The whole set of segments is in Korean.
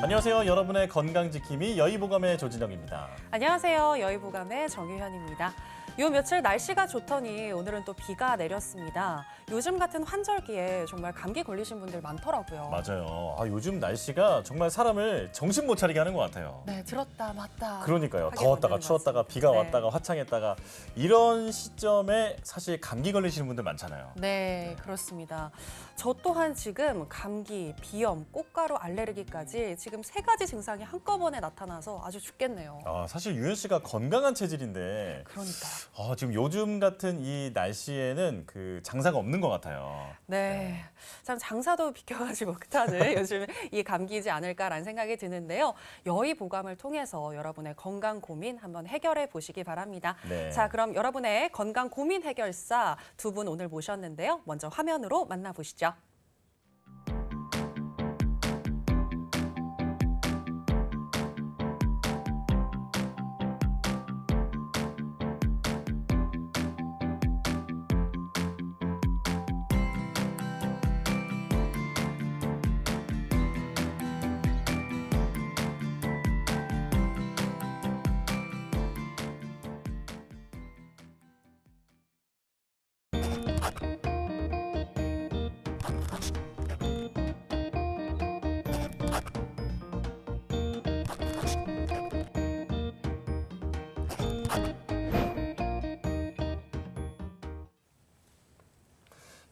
안녕하세요. 여러분의 건강지킴이 여의보감의 조진영입니다. 안녕하세요. 여의보감의 정유현입니다. 요 며칠 날씨가 좋더니 오늘은 또 비가 내렸습니다. 요즘 같은 환절기에 정말 감기 걸리신 분들 많더라고요. 맞아요. 요즘 날씨가 정말 사람을 정신 못 차리게 하는 것 같아요. 네, 들었다 놨다. 그러니까요. 하게 더웠다가 만드는 추웠다가 것 비가 같습니다. 왔다가 화창했다가 이런 시점에 사실 감기 걸리시는 분들 많잖아요. 네, 그렇습니다. 저 또한 지금 감기, 비염, 꽃가루 알레르기까지 지금 3가지 증상이 한꺼번에 나타나서 아주 죽겠네요. 사실 유현 씨가 건강한 체질인데 그러니까요. 지금 요즘 같은 이 날씨에는 그 장사가 없는 것 같아요. 네, 참 장사도 비켜가지 못하는 요즘 이 감기이지 않을까라는 생각이 드는데요. 여의보감을 통해서 여러분의 건강 고민 한번 해결해 보시기 바랍니다. 네. 자, 그럼 여러분의 건강 고민 해결사 두 분 오늘 모셨는데요. 먼저 화면으로 만나보시죠.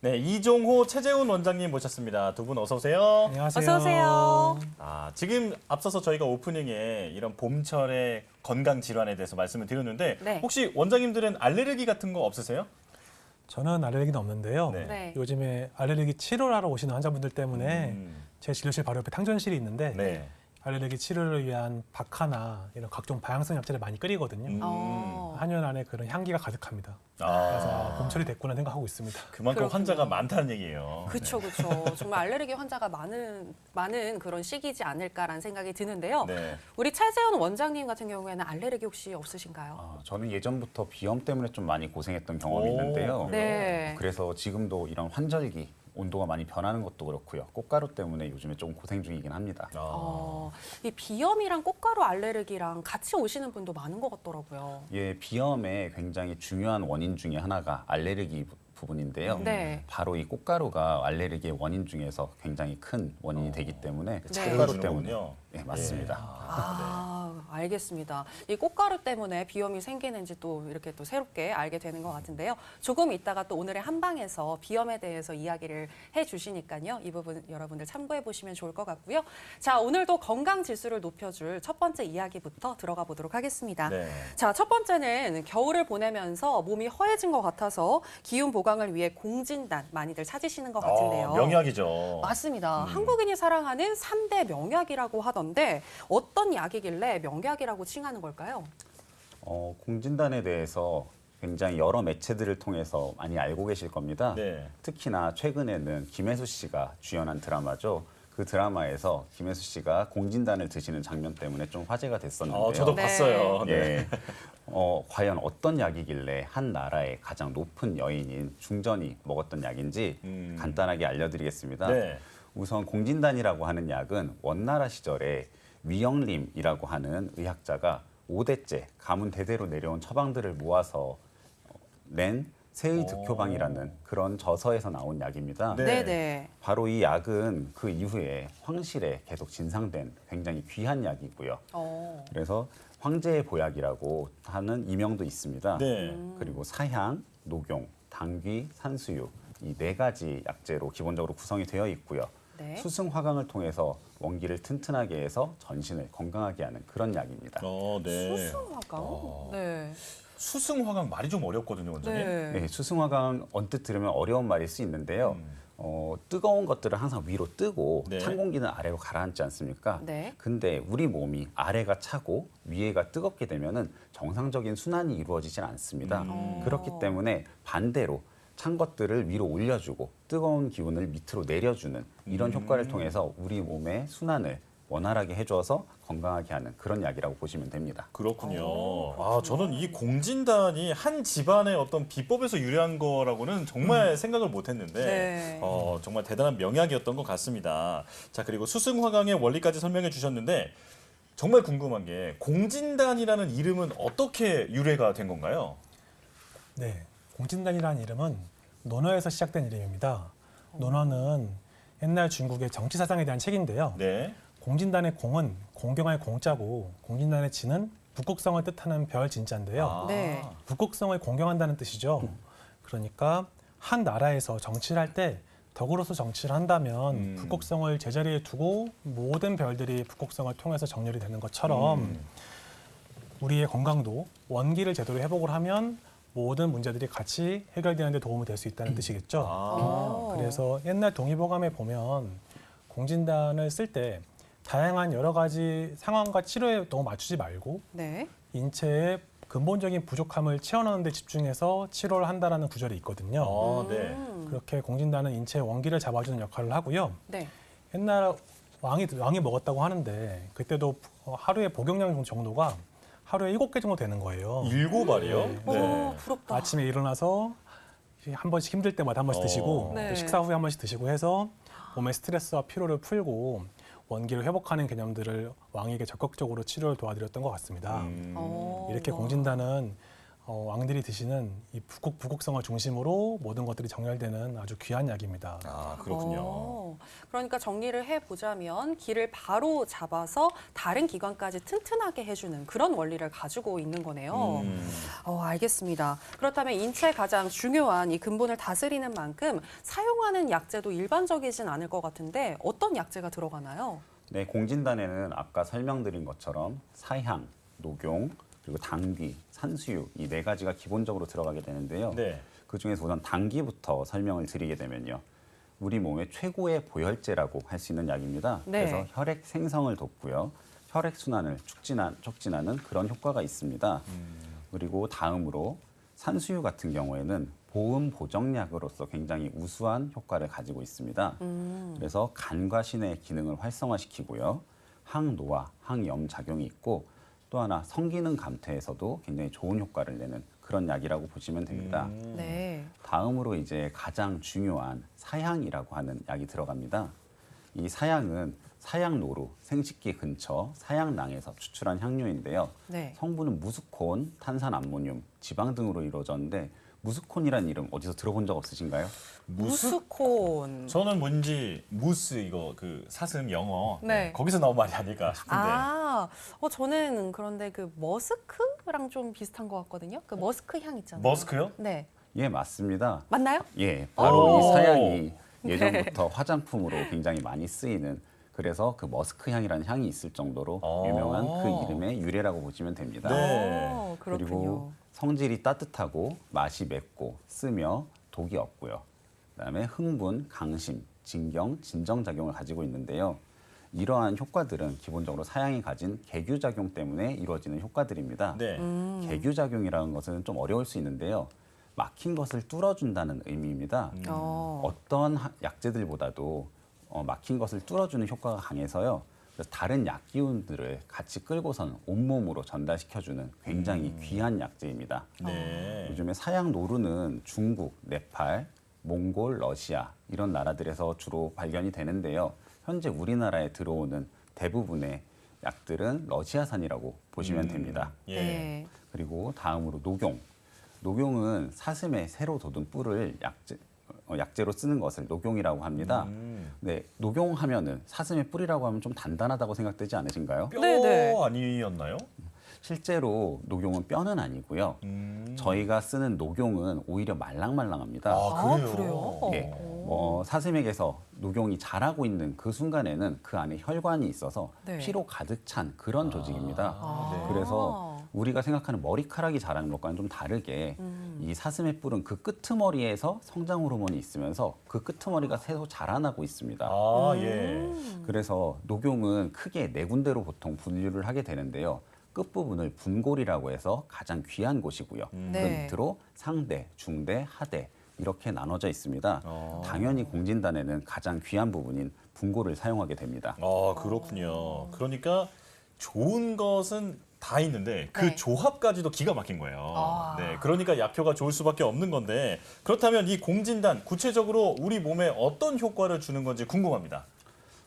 네, 이종호, 최재훈 원장님 모셨습니다. 두 분 어서 오세요. 안녕하세요. 어서 오세요. 지금 앞서서 저희가 오프닝에 이런 봄철의 건강 질환에 대해서 말씀을 드렸는데 네. 혹시 원장님들은 알레르기 같은 거 없으세요? 저는 알레르기는 없는데요. 네. 네. 요즘에 알레르기 치료를 하러 오시는 환자분들 때문에 제 진료실 바로 옆에 탕전실이 있는데 네. 알레르기 치료를 위한 박하나 이런 각종 방향성 약제를 많이 끓이거든요. 한년 안에 그런 향기가 가득합니다. 그래서 봄철이 됐구나 생각하고 있습니다. 그만큼 그렇군요. 환자가 많다는 얘기예요. 그렇죠, 그렇죠. 정말 알레르기 환자가 많은 그런 시기지 않을까라는 생각이 드는데요. 네. 우리 차재훈 원장님 같은 경우에는 알레르기 혹시 없으신가요? 저는 예전부터 비염 때문에 좀 많이 고생했던 경험이 있는데요. 네. 그래서 지금도 이런 환절기 온도가 많이 변하는 것도 그렇고요. 꽃가루 때문에 요즘에 좀 고생 중이긴 합니다. 이 비염이랑 꽃가루 알레르기랑 같이 오시는 분도 많은 것 같더라고요. 예, 비염의 굉장히 중요한 원인 중에 하나가 알레르기 부분인데요. 네. 바로 이 꽃가루가 알레르기의 원인 중에서 굉장히 큰 원인이 되기 때문에 네. 꽃가루 때문에 주는군요. 네, 맞습니다. 알겠습니다. 이 꽃가루 때문에 비염이 생기는지 또 이렇게 또 새롭게 알게 되는 것 같은데요. 조금 이따가 또 오늘의 한방에서 비염에 대해서 이야기를 해주시니까요. 이 부분 여러분들 참고해 보시면 좋을 것 같고요. 자, 오늘도 건강 지수를 높여줄 첫 번째 이야기부터 들어가 보도록 하겠습니다. 네. 자, 첫 번째는 겨울을 보내면서 몸이 허해진 것 같아서 기운 보강을 위해 공진단 많이들 찾으시는 것 같은데요. 명약이죠. 맞습니다. 한국인이 사랑하는 3대 명약이라고 하던데 어떤 약이길래 명약이라고 칭하는 걸까요? 공진단에 대해서 굉장히 여러 매체들을 통해서 많이 알고 계실 겁니다. 네. 특히나 최근에는 김혜수 씨가 주연한 드라마죠. 그 드라마에서 김혜수 씨가 공진단을 드시는 장면 때문에 좀 화제가 됐었는데요. 저도 네. 봤어요. 네. 예. 과연 어떤 약이길래 한 나라의 가장 높은 여인인 중전이 먹었던 약인지 간단하게 알려드리겠습니다. 네. 우선 공진단이라고 하는 약은 원나라 시절에 위영림이라고 하는 의학자가 5대째 가문 대대로 내려온 처방들을 모아서 낸 세의득효방이라는 그런 저서에서 나온 약입니다. 네. 네네. 바로 이 약은 그 이후에 황실에 계속 진상된 굉장히 귀한 약이고요. 그래서 황제의 보약이라고 하는 이명도 있습니다. 네. 그리고 사향, 녹용, 당귀, 산수유 이 4가지 약재로 기본적으로 구성이 되어 있고요. 네. 수승 화강을 통해서 원기를 튼튼하게 해서 전신을 건강하게 하는 그런 약입니다. 네. 수승화강? 네. 수승화강 말이 좀 어렵거든요, 원장님. 네. 네, 수승 화강 언뜻 들으면 어려운 말일 수 있는데요. 뜨거운 것들을 항상 위로 뜨고 네. 찬 공기는 아래로 가라앉지 않습니까? 네. 근데 우리 몸이 아래가 차고 위에가 뜨겁게 되면은 정상적인 순환이 이루어지질 않습니다. 그렇기 때문에 반대로 찬 것들을 위로 올려주고 뜨거운 기운을 밑으로 내려주는 이런 효과를 통해서 우리 몸의 순환을 원활하게 해줘서 건강하게 하는 그런 약이라고 보시면 됩니다. 그렇군요. 그렇구나. 저는 이 공진단이 한 집안의 어떤 비법에서 유래한 거라고는 정말 생각을 못했는데 네. 정말 대단한 명약이었던 것 같습니다. 자, 그리고 수승화강의 원리까지 설명해 주셨는데 정말 궁금한 게 공진단이라는 이름은 어떻게 유래가 된 건가요? 네, 공진단이라는 이름은 논어에서 시작된 이름입니다. 논어는 옛날 중국의 정치 사상에 대한 책인데요. 네. 공진단의 공은 공경할 공자고 공진단의 진은 북극성을 뜻하는 별 진자인데요. 네. 북극성을 공경한다는 뜻이죠. 그러니까 한 나라에서 정치를 할 때 덕으로서 정치를 한다면 북극성을 제자리에 두고 모든 별들이 북극성을 통해서 정렬이 되는 것처럼 우리의 건강도 원기를 제대로 회복을 하면 모든 문제들이 같이 해결되는 데 도움이 될 수 있다는 뜻이겠죠. 어. 그래서 옛날 동의보감에 보면 공진단을 쓸 때 다양한 여러 가지 상황과 치료에 너무 맞추지 말고 네. 인체의 근본적인 부족함을 채워넣는 데 집중해서 치료를 한다라는 구절이 있거든요. 네. 그렇게 공진단은 인체의 원기를 잡아주는 역할을 하고요. 네. 옛날 왕이 먹었다고 하는데 그때도 하루에 복용량 정도가 하루에 7개 정도 되는 거예요. 7알이요? 오, 부럽다. 아침에 일어나서 한 번씩 힘들 때마다 한 번씩 드시고 네. 또 식사 후에 한 번씩 드시고 해서 몸의 스트레스와 피로를 풀고 원기를 회복하는 개념들을 왕에게 적극적으로 치료를 도와드렸던 것 같습니다. 이렇게 와. 공진단은 왕들이 드시는 이 북극성을 중심으로 모든 것들이 정렬되는 아주 귀한 약입니다. 아, 그렇군요. 그러니까 정리를 해보자면 기를 바로 잡아서 다른 기관까지 튼튼하게 해주는 그런 원리를 가지고 있는 거네요. 알겠습니다. 그렇다면 인체에 가장 중요한 이 근본을 다스리는 만큼 사용하는 약재도 일반적이진 않을 것 같은데 어떤 약재가 들어가나요? 네, 공진단에는 아까 설명드린 것처럼 사향, 녹용, 그리고 당귀, 산수유 이 4가지가 기본적으로 들어가게 되는데요. 네. 그중에서 우선 당귀부터 설명을 드리게 되면요. 우리 몸의 최고의 보혈제라고 할 수 있는 약입니다. 네. 그래서 혈액 생성을 돕고요. 혈액 순환을 촉진하는 그런 효과가 있습니다. 그리고 다음으로 산수유 같은 경우에는 보음 보정약으로서 굉장히 우수한 효과를 가지고 있습니다. 그래서 간과 신의 기능을 활성화시키고요. 항노화, 항염 작용이 있고 또 하나 성기능 감퇴에서도 굉장히 좋은 효과를 내는 그런 약이라고 보시면 됩니다. 네. 다음으로 이제 가장 중요한 사향이라고 하는 약이 들어갑니다. 이 사향은 사향노루, 생식기 근처 사향낭에서 추출한 향료인데요. 네. 성분은 무스콘, 탄산암모늄, 지방 등으로 이루어졌는데 무스콘이라는 이름 어디서 들어본 적 없으신가요? 무스콘. 저는 뭔지 무스 이거 그 사슴 영어 네. 거기서 나온 말이 아닐까 싶은데. 저는 그런데 그 머스크랑 좀 비슷한 것 같거든요. 그 머스크 향 있잖아요. 머스크요? 네. 예, 맞습니다. 맞나요? 예, 바로 오. 이 사향이 예전부터 화장품으로 굉장히 많이 쓰이는 그래서 그 머스크 향이라는 향이 있을 정도로 유명한 그 이름의 유래라고 보시면 됩니다. 네. 그렇군요. 그리고 성질이 따뜻하고 맛이 맵고 쓰며 독이 없고요. 그다음에 흥분, 강심, 진경, 진정작용을 가지고 있는데요. 이러한 효과들은 기본적으로 사향이 가진 계규작용 때문에 이루어지는 효과들입니다. 네. 계규작용이라는 것은 좀 어려울 수 있는데요. 막힌 것을 뚫어준다는 의미입니다. 어떤 약재들보다도 막힌 것을 뚫어주는 효과가 강해서요. 그래서 다른 약 기운들을 같이 끌고선 온몸으로 전달시켜주는 굉장히 귀한 약재입니다. 네. 요즘에 사양 노루는 중국, 네팔, 몽골, 러시아 이런 나라들에서 주로 발견이 되는데요. 현재 우리나라에 들어오는 대부분의 약들은 러시아산이라고 보시면 됩니다. 예. 네. 그리고 다음으로 녹용. 녹용은 사슴의 새로 돋은 뿔을 약재로 쓰는 것을 녹용이라고 합니다. 네, 녹용하면은 사슴의 뿔이라고 하면 좀 단단하다고 생각되지 않으신가요? 뼈 네네. 아니었나요? 실제로 녹용은 뼈는 아니고요. 저희가 쓰는 녹용은 오히려 말랑말랑합니다. 그래요? 예, 사슴에게서 녹용이 자라고 있는 그 순간에는 그 안에 혈관이 있어서 네. 피로 가득 찬 그런 조직입니다. 네. 그래서 우리가 생각하는 머리카락이 자라는 것과는 좀 다르게 이 사슴의 뿔은 그 끄트머리에서 성장 호르몬이 있으면서 그 끄트머리가 새로 자라나고 있습니다. 예. 그래서 녹용은 크게 4군데로 보통 분류를 하게 되는데요. 끝부분을 분골이라고 해서 가장 귀한 곳이고요. 그 네. 밑으로 상대, 중대, 하대 이렇게 나눠져 있습니다. 당연히 공진단에는 가장 귀한 부분인 분고를 사용하게 됩니다. 그렇군요. 그러니까 좋은 것은 다 있는데 그 네. 조합까지도 기가 막힌 거예요. 아. 네, 그러니까 약효가 좋을 수밖에 없는 건데 그렇다면 이 공진단 구체적으로 우리 몸에 어떤 효과를 주는 건지 궁금합니다.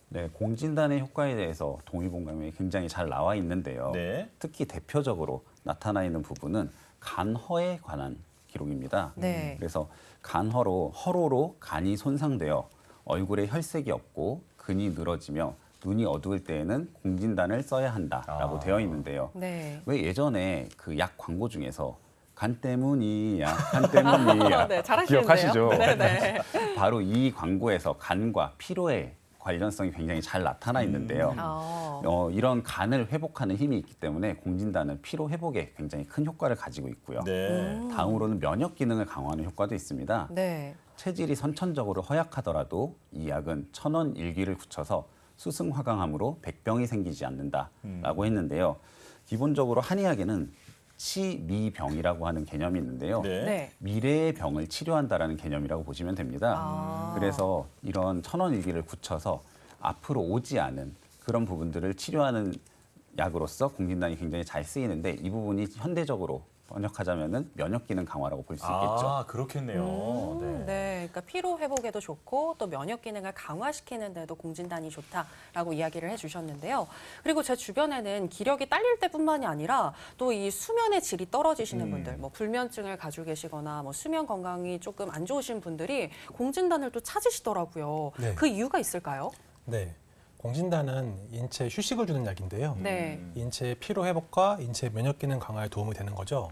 네, 공진단의 효과에 대해서 동의보감에 굉장히 잘 나와 있는데요. 네. 특히 대표적으로 나타나 있는 부분은 간허에 관한 기록입니다. 네. 그래서 허로로 간이 손상되어 얼굴에 혈색이 없고 근이 늘어지며 눈이 어두울 때에는 공진단을 써야 한다라고 되어 있는데요. 네. 왜 예전에 그 약 광고 중에서 간 때문이야, 간 때문이야. 네, 잘하시는데요. 기억하시죠? 네네. 바로 이 광고에서 간과 피로의 관련성이 굉장히 잘 나타나 있는데요. 이런 간을 회복하는 힘이 있기 때문에 공진단은 피로 회복에 굉장히 큰 효과를 가지고 있고요. 네. 다음으로는 면역 기능을 강화하는 효과도 있습니다. 네. 체질이 선천적으로 허약하더라도 이 약은 천원 일기를 굳혀서 수승화강함으로 백병이 생기지 않는다라고 했는데요. 기본적으로 한의학에는 치미병이라고 하는 개념이 있는데요. 네. 네. 미래의 병을 치료한다라는 개념이라고 보시면 됩니다. 그래서 이런 천원일기를 굳혀서 앞으로 오지 않은 그런 부분들을 치료하는 약으로서 공진단이 굉장히 잘 쓰이는데 이 부분이 현대적으로 번역하자면은 면역 기능 강화라고 볼 수 있겠죠. 그렇겠네요. 네. 그러니까 피로 회복에도 좋고 또 면역 기능을 강화시키는 데도 공진단이 좋다라고 이야기를 해주셨는데요. 그리고 제 주변에는 기력이 딸릴 때뿐만이 아니라 또 이 수면의 질이 떨어지시는 분들, 뭐 불면증을 가지고 계시거나 뭐 수면 건강이 조금 안 좋으신 분들이 공진단을 또 찾으시더라고요. 네. 그 이유가 있을까요? 네. 공진단은 인체에 휴식을 주는 약인데요. 네. 인체의 피로 회복과 인체 면역 기능 강화에 도움이 되는 거죠.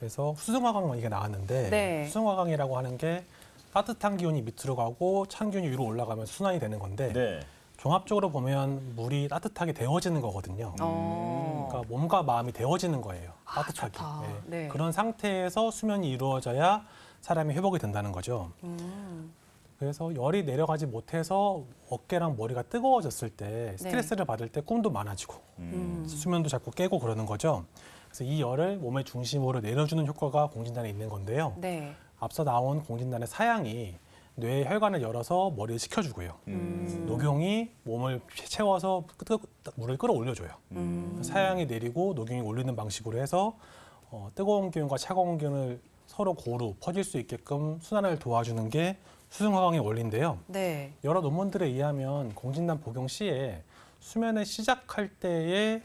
그래서 수승화강 이게 나왔는데 네. 수승화강이라고 하는 게 따뜻한 기운이 밑으로 가고 찬 기운이 위로 올라가면 순환이 되는 건데 네. 종합적으로 보면 물이 따뜻하게 데워지는 거거든요. 그러니까 몸과 마음이 데워지는 거예요. 따뜻하게. 좋다. 네. 네. 그런 상태에서 수면이 이루어져야 사람이 회복이 된다는 거죠. 그래서 열이 내려가지 못해서 어깨랑 머리가 뜨거워졌을 때 스트레스를 받을 때 꿈도 많아지고 수면도 자꾸 깨고 그러는 거죠. 그래서 이 열을 몸의 중심으로 내려주는 효과가 공진단에 있는 건데요. 네. 앞서 나온 공진단의 사양이 뇌의 혈관을 열어서 머리를 식혀주고요. 녹용이 몸을 채워서 물을 끌어올려줘요. 사양이 내리고 녹용이 올리는 방식으로 해서 뜨거운 기운과 차가운 기운을 서로 고루 퍼질 수 있게끔 순환을 도와주는 게 수승화강의 원리인데요. 네. 여러 논문들에 의하면 공진단 복용 시에 수면을 시작할 때의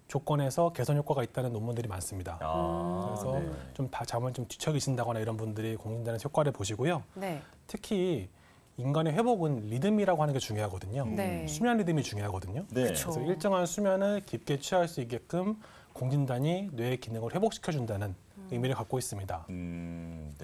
조건에서 개선 효과가 있다는 논문들이 많습니다. 그래서 네. 좀 잠을 좀 뒤척이신다거나 이런 분들이 공진단의 효과를 보시고요. 네. 특히 인간의 회복은 리듬이라고 하는 게 중요하거든요. 네. 수면 리듬이 중요하거든요. 네. 그쵸. 그래서 일정한 수면을 깊게 취할 수 있게끔 공진단이 뇌의 기능을 회복시켜준다는 의미를 갖고 있습니다. 네.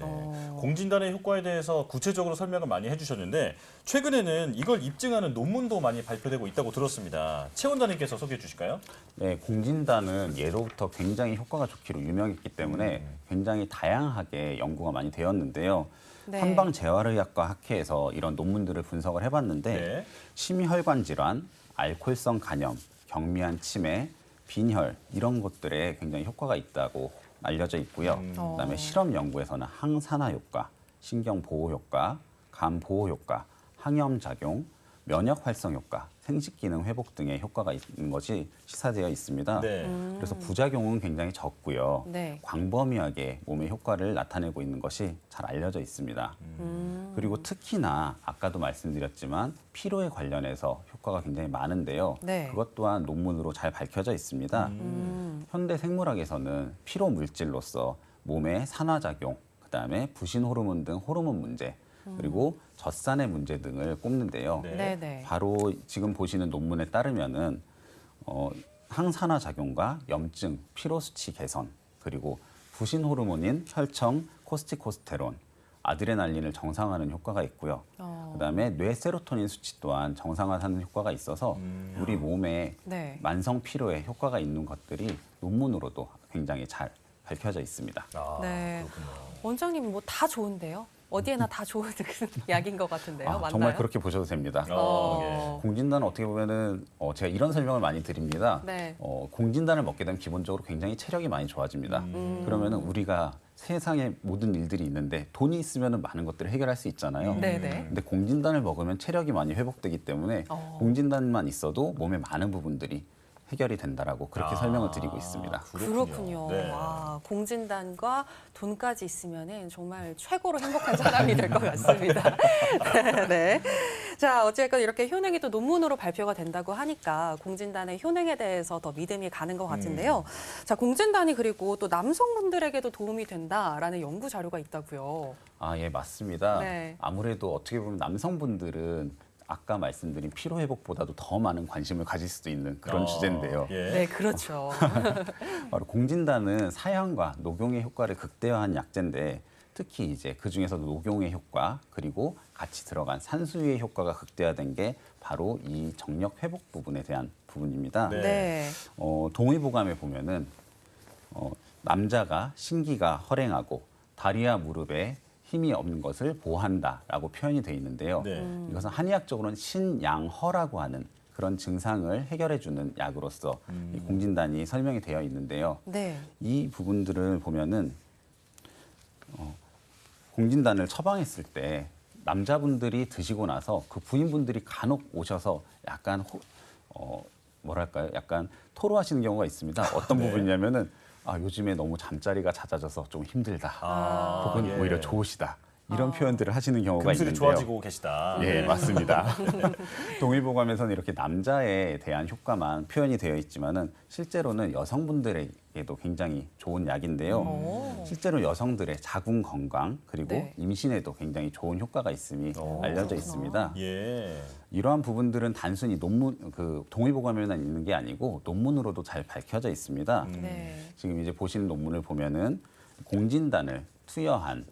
공진단의 효과에 대해서 구체적으로 설명을 많이 해주셨는데 최근에는 이걸 입증하는 논문도 많이 발표되고 있다고 들었습니다. 최 원장님께서 소개해 주실까요? 네, 공진단은 예로부터 굉장히 효과가 좋기로 유명했기 때문에 굉장히 다양하게 연구가 많이 되었는데요. 네. 한방재활의학과 학회에서 이런 논문들을 분석을 해봤는데 네. 심혈관 질환, 알코올성 간염, 경미한 치매, 빈혈 이런 것들에 굉장히 효과가 있다고 알려져 있고요. 그다음에 실험 연구에서는 항산화 효과, 신경 보호 효과, 간 보호 효과, 항염 작용, 면역 활성 효과, 생식 기능 회복 등의 효과가 있는 것이 시사되어 있습니다. 네. 그래서 부작용은 굉장히 적고요. 네. 광범위하게 몸의 효과를 나타내고 있는 것이 잘 알려져 있습니다. 그리고 특히나 아까도 말씀드렸지만 피로에 관련해서 효과가 굉장히 많은데요. 네. 그것 또한 논문으로 잘 밝혀져 있습니다. 현대 생물학에서는 피로 물질로서 몸의 산화작용, 그다음에 부신 호르몬 등 호르몬 문제, 그리고 젖산의 문제 등을 꼽는데요. 네. 네. 네. 바로 지금 보시는 논문에 따르면은 항산화 작용과 염증, 피로 수치 개선, 그리고 부신 호르몬인 혈청, 코스티코스테론, 아드레날린을 정상화하는 효과가 있고요. 그다음에 뇌 세로토닌 수치 또한 정상화하는 효과가 있어서 우리 몸에 네. 만성 피로에 효과가 있는 것들이 논문으로도 굉장히 잘 밝혀져 있습니다. 네. 그렇군요. 원장님 뭐 다 좋은데요. 어디에나 다 좋은 약인 것 같은데요. 맞나요? 정말 그렇게 보셔도 됩니다. 어. 공진단은 어떻게 보면은 제가 이런 설명을 많이 드립니다. 네. 공진단을 먹게 되면 기본적으로 굉장히 체력이 많이 좋아집니다. 그러면은 우리가 세상에 모든 일들이 있는데 돈이 있으면은 많은 것들을 해결할 수 있잖아요. 네네. 근데 공진단을 먹으면 체력이 많이 회복되기 때문에 공진단만 있어도 몸의 많은 부분들이 해결이 된다라고 그렇게 설명을 드리고 있습니다. 그렇군요. 네. 와, 공진단과 돈까지 있으면은 정말 최고로 행복한 사람이 될 것 같습니다. 네. 자, 어쨌건 이렇게 효능이 또 논문으로 발표가 된다고 하니까 공진단의 효능에 대해서 더 믿음이 가는 것 같은데요. 자, 공진단이 그리고 또 남성분들에게도 도움이 된다라는 연구 자료가 있다고요. 예, 맞습니다. 네. 아무래도 어떻게 보면 남성분들은 아까 말씀드린 피로 회복보다도 더 많은 관심을 가질 수도 있는 그런 주제인데요. 예. 네, 그렇죠. 바로 공진단은 사형과 녹용의 효과를 극대화한 약제인데 특히 이제 그 중에서도 녹용의 효과 그리고 같이 들어간 산수유의 효과가 극대화된 게 바로 이 정력 회복 부분에 대한 부분입니다. 네. 네. 동의보감에 보면은 남자가 신기가 허랭하고 다리와 무릎에 힘이 없는 것을 보호한다라고 표현이 되어 있는데요. 네. 이것은 한의학적으로는 신양허라고 하는 그런 증상을 해결해주는 약으로서 이 공진단이 설명이 되어 있는데요. 네. 이 부분들을 보면은 공진단을 처방했을 때 남자분들이 드시고 나서 그 부인분들이 간혹 오셔서 약간 뭐랄까요? 약간 토로하시는 경우가 있습니다. 어떤 네. 부분이냐면은 요즘에 너무 잠자리가 잦아져서 좀 힘들다. 혹은 예. 오히려 좋으시다. 이런 표현들을 하시는 경우가 금술이 있는데요. 좋아지고 계시다. 예, 맞습니다. 동의보감에서는 이렇게 남자에 대한 효과만 표현이 되어 있지만은 실제로는 여성분들에게도 굉장히 좋은 약인데요. 실제로 여성들의 자궁 건강 그리고 네. 임신에도 굉장히 좋은 효과가 있음이 알려져 있습니다. 예. 이러한 부분들은 단순히 동의보감에만 있는 게 아니고 논문으로도 잘 밝혀져 있습니다. 네. 지금 이제 보시는 논문을 보면은 공진단을 투여한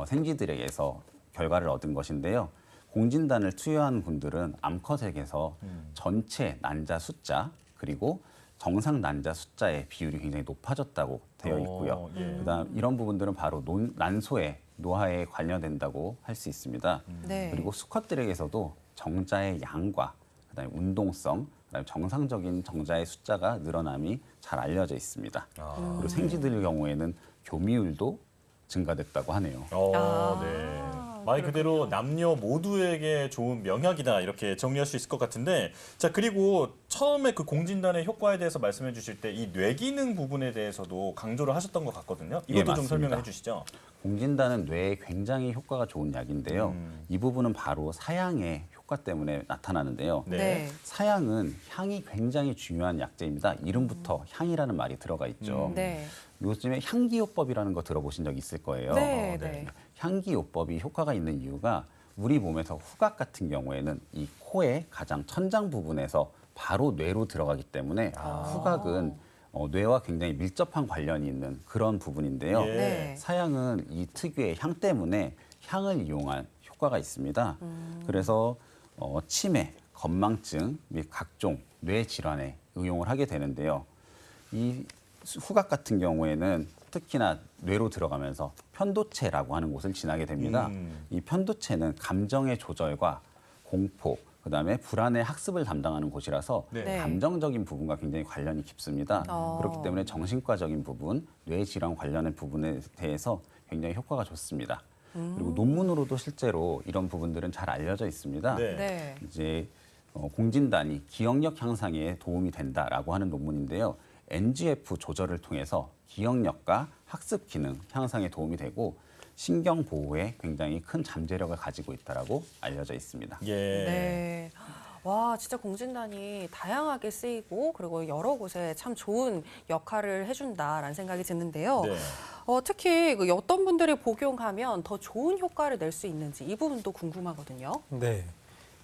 생쥐들에게서 결과를 얻은 것인데요. 공진단을 투여한 분들은 암컷에게서 전체 난자 숫자 그리고 정상 난자 숫자의 비율이 굉장히 높아졌다고 되어 있고요. 예. 그다음 이런 부분들은 바로 난소의 노화에 관련된다고 할 수 있습니다. 네. 그리고 수컷들에게서도 정자의 양과 그다음에 운동성, 그다음에 정상적인 정자의 숫자가 늘어남이 잘 알려져 있습니다. 그리고 생쥐들의 경우에는 교미율도 증가됐다고 하네요. 네. 말 그대로 남녀 모두에게 좋은 명약이다 이렇게 정리할 수 있을 것 같은데 자 그리고 처음에 그 공진단의 효과에 대해서 말씀해 주실 때 이 뇌기능 부분에 대해서도 강조를 하셨던 것 같거든요. 이것도 예, 좀 맞습니다. 설명해 주시죠. 공진단은 뇌에 굉장히 효과가 좋은 약인데요. 이 부분은 바로 사양의 효과 때문에 나타나는데요. 네. 네. 사양은 향이 굉장히 중요한 약재입니다. 이름부터 향이라는 말이 들어가 있죠. 네. 요즘에 향기요법이라는 거 들어보신 적 있을 거예요. 네. 네. 네. 향기요법이 효과가 있는 이유가 우리 몸에서 후각 같은 경우에는 이 코의 가장 천장 부분에서 바로 뇌로 들어가기 때문에 후각은 뇌와 굉장히 밀접한 관련이 있는 그런 부분인데요. 예. 네. 사양은 이 특유의 향 때문에 향을 이용한 효과가 있습니다. 그래서 치매, 건망증 및 각종 뇌 질환에 응용을 하게 되는데요. 이 후각 같은 경우에는 특히나 뇌로 들어가면서 편도체라고 하는 곳을 지나게 됩니다. 이 편도체는 감정의 조절과 공포, 그다음에 불안의 학습을 담당하는 곳이라서 네. 감정적인 부분과 굉장히 관련이 깊습니다. 그렇기 때문에 정신과적인 부분, 뇌 질환 관련된 부분에 대해서 굉장히 효과가 좋습니다. 그리고 논문으로도 실제로 이런 부분들은 잘 알려져 있습니다. 네. 네. 이제 공진단이 기억력 향상에 도움이 된다라고 하는 논문인데요. NGF 조절을 통해서 기억력과 학습 기능 향상에 도움이 되고 신경 보호에 굉장히 큰 잠재력을 가지고 있다라고 알려져 있습니다. 예. 네. 와, 진짜 공진단이 다양하게 쓰이고 그리고 여러 곳에 참 좋은 역할을 해준다라는 생각이 드는데요. 네. 특히 어떤 분들이 복용하면 더 좋은 효과를 낼 수 있는지 이 부분도 궁금하거든요. 네.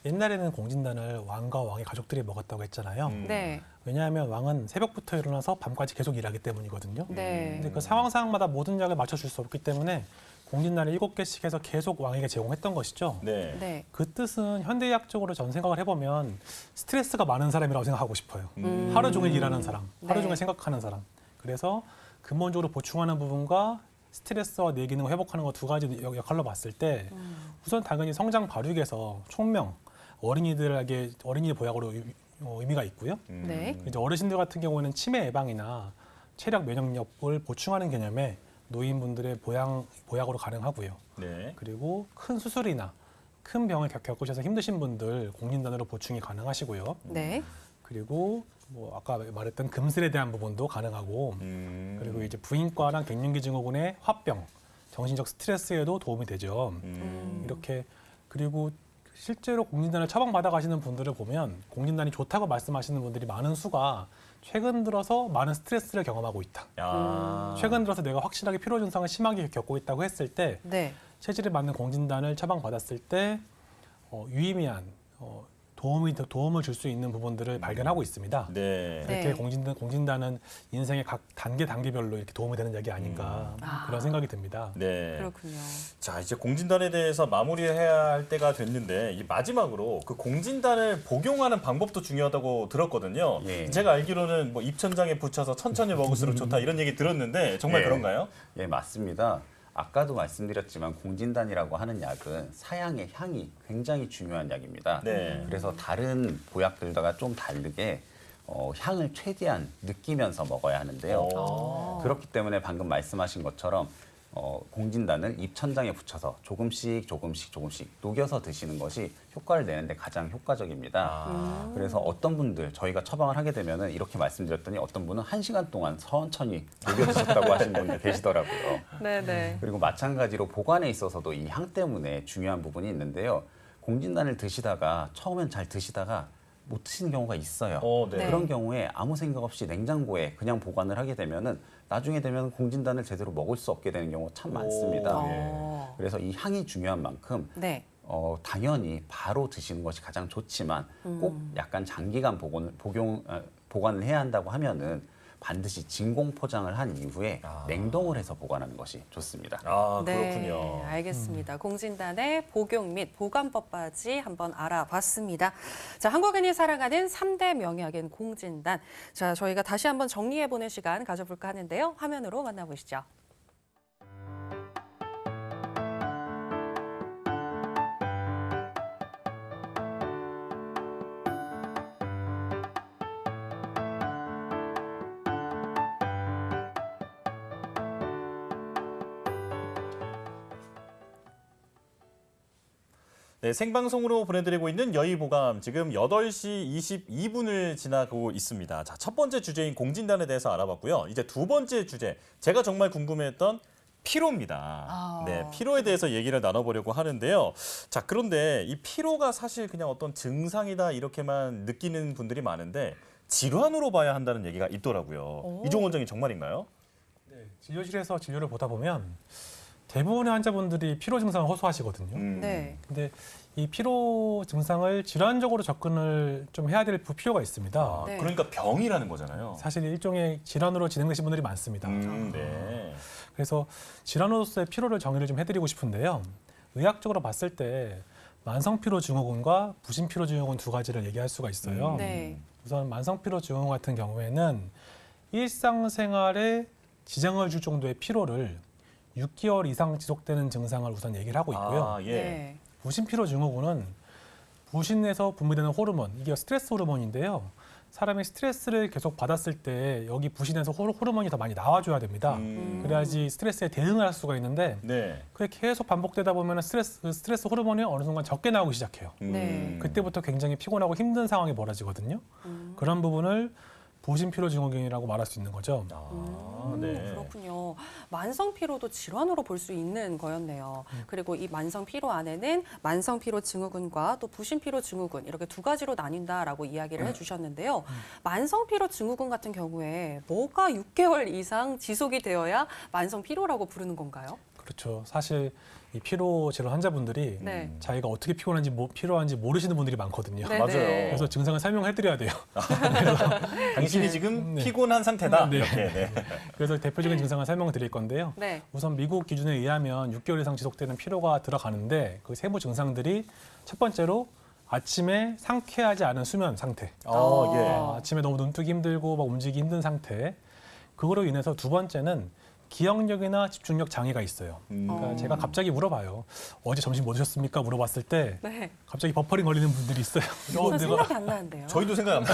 옛날에는 공진단을 왕과 왕의 가족들이 먹었다고 했잖아요. 네. 왜냐하면 왕은 새벽부터 일어나서 밤까지 계속 일하기 때문이거든요. 네. 근데 그 상황마다 모든 약을 맞춰줄 수 없기 때문에 공진단을 7개씩 해서 계속 왕에게 제공했던 것이죠. 네. 네. 그 뜻은 현대의학적으로 전 생각을 해보면 스트레스가 많은 사람이라고 생각하고 싶어요. 하루 종일 일하는 사람, 하루 네. 종일 생각하는 사람. 그래서 근본적으로 보충하는 부분과 스트레스와 뇌 기능 회복하는 거 두 가지 역할로 봤을 때 우선 당연히 성장 발육에서 촉명, 어린이 보약으로 의미가 있고요. 네. 이제 어르신들 같은 경우에는 치매 예방이나 체력 면역력을 보충하는 개념의 노인분들의 보약으로 가능하고요. 네. 그리고 큰 수술이나 큰 병을 겪으셔서 힘드신 분들 공진단으로 보충이 가능하시고요. 네. 그리고 뭐 아까 말했던 금슬에 대한 부분도 가능하고 그리고 이제 부인과랑 갱년기 증후군의 화병, 정신적 스트레스에도 도움이 되죠. 이렇게 그리고 실제로 공진단을 처방받아 가시는 분들을 보면 공진단이 좋다고 말씀하시는 분들이 많은 수가 최근 들어서 많은 스트레스를 경험하고 있다. 야. 최근 들어서 내가 확실하게 피로 증상을 심하게 겪고 있다고 했을 때 네. 체질에 맞는 공진단을 처방받았을 때 유의미한 도움을 줄 수 있는 부분들을 발견하고 있습니다. 네. 네. 이렇게 공진단은 인생의 각 단계별로 이렇게 도움이 되는 약이 아닌가 그런 생각이 듭니다. 네. 그렇군요. 자, 이제 공진단에 대해서 마무리해야 할 때가 됐는데 이 마지막으로 그 공진단을 복용하는 방법도 중요하다고 들었거든요. 예. 제가 알기로는 뭐 입천장에 붙여서 천천히 먹을수록 좋다 이런 얘기 들었는데 정말 예. 그런가요? 예, 맞습니다. 아까도 말씀드렸지만 공진단이라고 하는 약은 사양의 향이 굉장히 중요한 약입니다. 네. 그래서 다른 보약들과 좀 다르게 향을 최대한 느끼면서 먹어야 하는데요. 그렇기 때문에 방금 말씀하신 것처럼 공진단을 입천장에 붙여서 조금씩 녹여서 드시는 것이 효과를 내는데 가장 효과적입니다. 그래서 어떤 분들 저희가 처방을 하게 되면은 이렇게 말씀드렸더니 어떤 분은 1시간 동안 천천히 녹여 드셨다고 하시는 분들 계시더라고요. 네네. 그리고 마찬가지로 보관에 있어서도 이 향 때문에 중요한 부분이 있는데요. 공진단을 드시다가 처음엔 잘 드시다가 못 드시는 경우가 있어요. 네. 그런 경우에 아무 생각 없이 냉장고에 그냥 보관을 하게 되면은 나중에 되면 공진단을 제대로 먹을 수 없게 되는 경우가 참 많습니다. 어. 그래서 이 향이 중요한 만큼 네. 당연히 바로 드시는 것이 가장 좋지만 꼭 약간 장기간 보관을 해야 한다고 하면은 반드시 진공 포장을 한 이후에 냉동을 해서 보관하는 것이 좋습니다. 아, 네, 그렇군요. 알겠습니다. 공진단의 복용 및 보관법까지 한번 알아봤습니다. 자, 한국인이 살아가는 3대 명약인 공진단. 자, 저희가 다시 한번 정리해보는 시간 가져볼까 하는데요. 화면으로 만나보시죠. 네, 생방송으로 보내드리고 있는 여의보감 지금 8시 22분을 지나고 있습니다. 자, 첫 번째 주제인 공진단에 대해서 알아봤고요. 이제 두 번째 주제, 제가 정말 궁금했던 피로입니다. 네, 피로에 대해서 얘기를 나눠보려고 하는데요. 자, 그런데 이 피로가 사실 그냥 어떤 증상이다 이렇게만 느끼는 분들이 많은데 질환으로 봐야 한다는 얘기가 있더라고요. 이종 원장님 정말인가요? 네, 진료실에서 진료를 보다 보면 대부분의 환자분들이 피로 증상을 호소하시거든요. 네. 근데 이 피로 증상을 질환적으로 접근을 좀 해야 될 필요가 있습니다. 아, 네. 그러니까 병이라는 거잖아요. 사실 일종의 질환으로 진행되신 분들이 많습니다. 네. 그래서 질환으로서의 피로를 정의를 좀 해드리고 싶은데요. 의학적으로 봤을 때 만성피로 증후군과 부신피로 증후군 두 가지를 얘기할 수가 있어요. 네. 우선 만성피로 증후군 같은 경우에는 일상생활에 지장을 줄 정도의 피로를 6개월 이상 지속되는 증상을 우선 얘기를 하고 있고요. 아, 예. 네. 부신피로 증후군은 부신에서 분비되는 호르몬, 이게 스트레스 호르몬인데요. 사람이 스트레스를 계속 받았을 때 여기 부신에서 호르몬이 더 많이 나와줘야 됩니다. 그래야지 스트레스에 대응을 할 수가 있는데 네. 그게 계속 반복되다 보면 스트레스 호르몬이 어느 순간 적게 나오기 시작해요. 네. 그때부터 굉장히 피곤하고 힘든 상황이 벌어지거든요. 그런 부분을 부신피로 증후군이라고 말할 수 있는 거죠. 아, 네. 그렇군요. 만성 피로도 질환으로 볼 수 있는 거였네요. 그리고 이 만성 피로 안에는 만성 피로 증후군과 또 부신 피로 증후군 이렇게 두 가지로 나뉜다라고 이야기를 해주셨는데요. 만성 피로 증후군 같은 경우에 뭐가 6개월 이상 지속이 되어야 만성 피로라고 부르는 건가요? 그렇죠. 사실 이 피로 질환 환자분들이 네. 자기가 어떻게 피로한지 모르시는 분들이 많거든요. 네, 맞아요. 네. 그래서 증상을 설명해드려야 돼요. 당신이 지금 네. 피곤한 상태다. 네. 이렇게. 네. 그래서 대표적인 증상을 설명을 드릴 건데요. 네. 우선 미국 기준에 의하면 6개월 이상 지속되는 피로가 들어가는데 그 세부 증상들이 첫 번째로 아침에 상쾌하지 않은 수면 상태. 예. 아침에 너무 눈 뜨기 힘들고 막 움직이기 힘든 상태. 그거로 인해서 두 번째는 기억력이나 집중력 장애가 있어요. 그러니까 제가 갑자기 물어봐요. 어제 점심 뭐 드셨습니까? 물어봤을 때 네. 갑자기 버퍼링 걸리는 분들이 있어요. 저 생각이 안 나는데요. 저희도 생각 안 나요.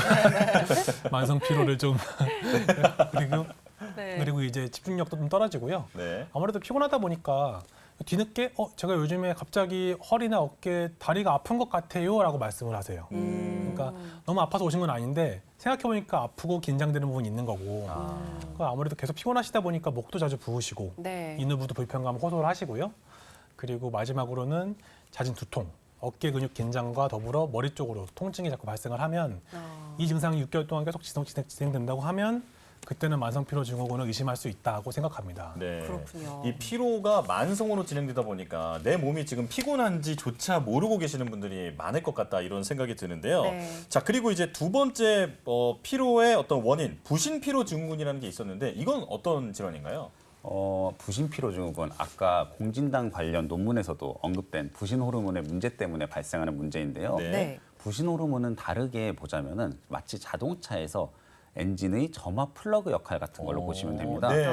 만성 피로를 좀 네. 그리고 이제 집중력도 좀 떨어지고요. 네. 아무래도 피곤하다 보니까 뒤늦게 제가 요즘에 갑자기 허리나 어깨, 다리가 아픈 것 같아요라고 말씀을 하세요. 그러니까 너무 아파서 오신 건 아닌데 생각해보니까 아프고 긴장되는 부분이 있는 거고 그러니까 아무래도 계속 피곤하시다 보니까 목도 자주 부으시고 네. 인후부도 불편감 호소를 하시고요. 그리고 마지막으로는 잦은 두통, 어깨 근육 긴장과 더불어 머리 쪽으로 통증이 자꾸 발생을 하면 이 증상이 6개월 동안 계속 진행된다고 하면 그때는 만성 피로 증후군을 의심할 수 있다고 생각합니다. 네. 그렇군요. 이 피로가 만성으로 진행되다 보니까 내 몸이 지금 피곤한지조차 모르고 계시는 분들이 많을 것 같다 이런 생각이 드는데요. 네. 자, 그리고 이제 두 번째 피로의 어떤 원인, 부신 피로 증후군이라는 게 있었는데 이건 어떤 질환인가요? 부신 피로 증후군 아까 공진단 관련 논문에서도 언급된 부신 호르몬의 문제 때문에 발생하는 문제인데요. 네. 네. 부신 호르몬은 다르게 보자면은 마치 자동차에서 엔진의 점화 플러그 역할 같은 걸로 보시면 됩니다. 네.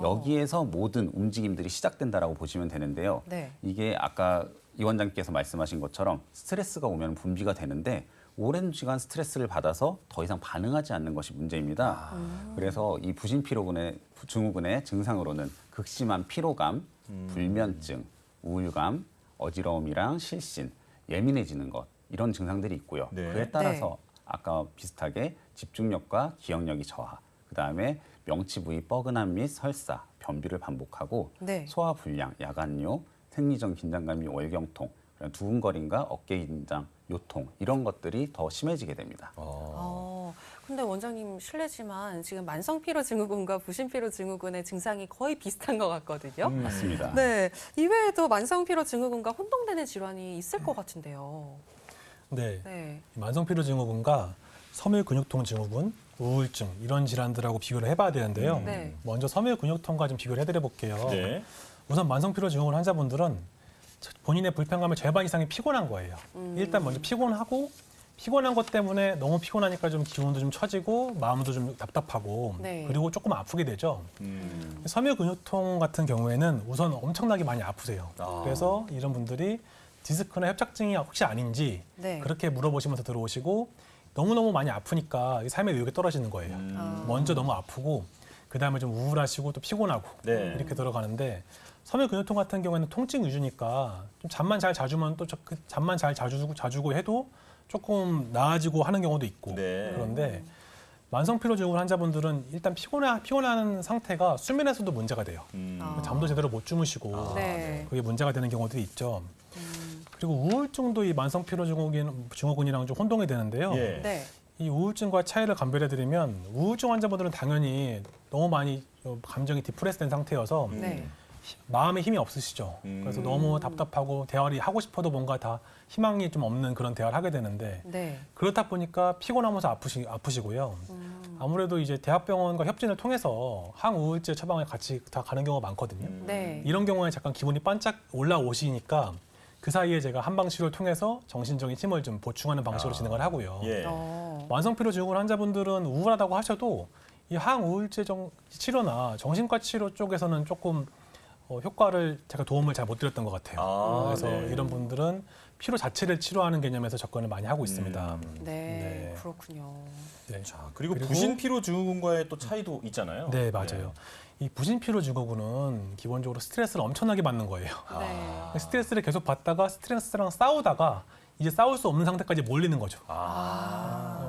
여기에서 모든 움직임들이 시작된다라고 보시면 되는데요. 네. 이게 아까 이 원장님께서 말씀하신 것처럼 스트레스가 오면 분비가 되는데 오랜 시간 스트레스를 받아서 더 이상 반응하지 않는 것이 문제입니다. 그래서 이 부신 피로군의 증후군의 증상으로는 극심한 피로감, 불면증, 우울감, 어지러움이랑 실신, 예민해지는 것 이런 증상들이 있고요. 네. 그에 따라서 아까 비슷하게 집중력과 기억력이 저하, 그다음에 명치 부위 뻐근함 및 설사, 변비를 반복하고 네. 소화 불량, 야간요, 생리적 긴장감이 월경통, 두근거림과 어깨 긴장, 요통 이런 것들이 더 심해지게 됩니다. 근데 원장님 실례지만 지금 만성 피로 증후군과 부신 피로 증후군의 증상이 거의 비슷한 것 같거든요. 맞습니다. 네. 이외에도 만성 피로 증후군과 혼동되는 질환이 있을 것 같은데요. 네. 네. 만성 피로 증후군과 섬유 근육통 증후군, 우울증 이런 질환들하고 비교를 해봐야 되는데요. 네. 먼저 섬유 근육통과 좀 비교를 해드려 볼게요. 네. 우선 만성 피로 증후군 환자분들은 본인의 불편감의 절반 이상이 피곤한 거예요. 일단 먼저 피곤하고 피곤한 것 때문에 너무 피곤하니까 좀 기운도 좀 처지고 마음도 좀 답답하고 네. 그리고 조금 아프게 되죠. 섬유 근육통 같은 경우에는 우선 엄청나게 많이 아프세요. 그래서 이런 분들이 디스크나 협착증이 혹시 아닌지 네. 그렇게 물어보시면서 들어오시고 너무너무 많이 아프니까 삶의 의욕이 떨어지는 거예요. 먼저 너무 아프고 그다음에 좀 우울하시고 또 피곤하고 네. 이렇게 들어가는데 섬유 근육통 같은 경우에는 통증 위주니까 좀 잠만 잘 자주면 또 그 잠만 잘 자주고 해도 조금 나아지고 하는 경우도 있고 네. 그런데 만성 피로 증후군 환자분들은 일단 피곤한 상태가 수면에서도 문제가 돼요. 잠도 제대로 못 주무시고 네. 그게 문제가 되는 경우들이 있죠. 그리고 우울증도 이 만성 피로 증후군이랑 좀 혼동이 되는데요. 예. 네. 이 우울증과 차이를 감별해드리면 우울증 환자분들은 당연히 너무 많이 감정이 디프레스된 상태여서 네. 마음에 힘이 없으시죠. 그래서 너무 답답하고 대화를 하고 싶어도 뭔가 다 희망이 좀 없는 그런 대화를 하게 되는데 네. 그렇다 보니까 피곤하면서 아프시고요. 아무래도 이제 대학병원과 협진을 통해서 항우울제 처방을 같이 다 가는 경우가 많거든요. 네. 이런 경우에 잠깐 기분이 반짝 올라오시니까 그 사이에 제가 한방 치료를 통해서 정신적인 힘을 좀 보충하는 방식으로 진행을 하고요. 예. 만성 피로 증후군 환자분들은 우울하다고 하셔도 이 항우울제 치료나 정신과 치료 쪽에서는 조금 효과를 제가 도움을 잘 못 드렸던 것 같아요. 그래서 네. 이런 분들은 피로 자체를 치료하는 개념에서 접근을 많이 하고 있습니다. 네. 네. 그렇군요. 네. 자, 그리고 그리고- 부신 피로 증후군과의 또 차이도 있잖아요. 네, 맞아요. 이 부신 피로 증후군은 기본적으로 스트레스를 엄청나게 받는 거예요. 네. 스트레스를 계속 받다가 스트레스랑 싸우다가 이제 싸울 수 없는 상태까지 몰리는 거죠.